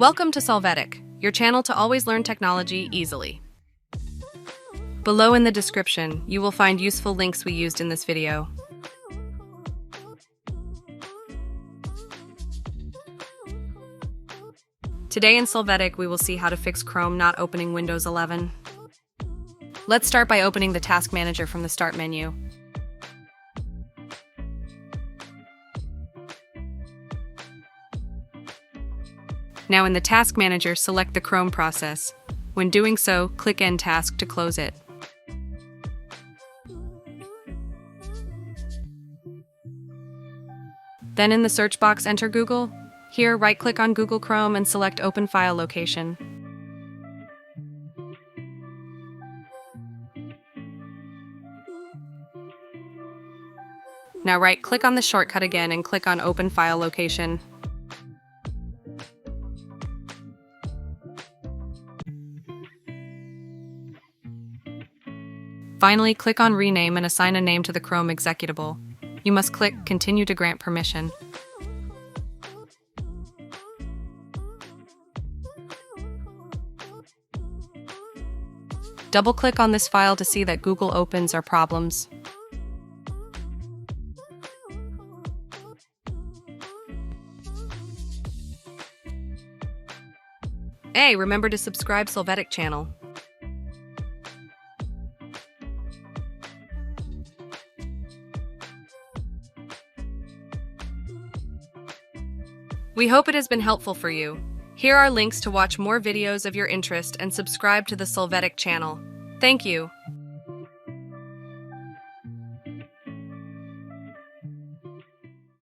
Welcome to Solvetic, your channel to always learn technology easily. Below in the description, you will find useful links we used in this video. Today in Solvetic, we will see how to fix Chrome not opening Windows 11. Let's start by opening the Task Manager from the Start menu. Now in the Task Manager, select the Chrome process. When doing so, click End Task to close it. Then in the search box, enter Google. Here, right-click on Google Chrome and select Open File Location. Now right-click on the shortcut again and click on Open File Location. Finally, click on Rename and assign a name to the Chrome executable. You must click Continue to grant permission. Double-click on this file to see that Google opens or problems. Hey, remember to subscribe Solvetic channel. We hope it has been helpful for you. Here are links to watch more videos of your interest and subscribe to the Solvetic channel. Thank you.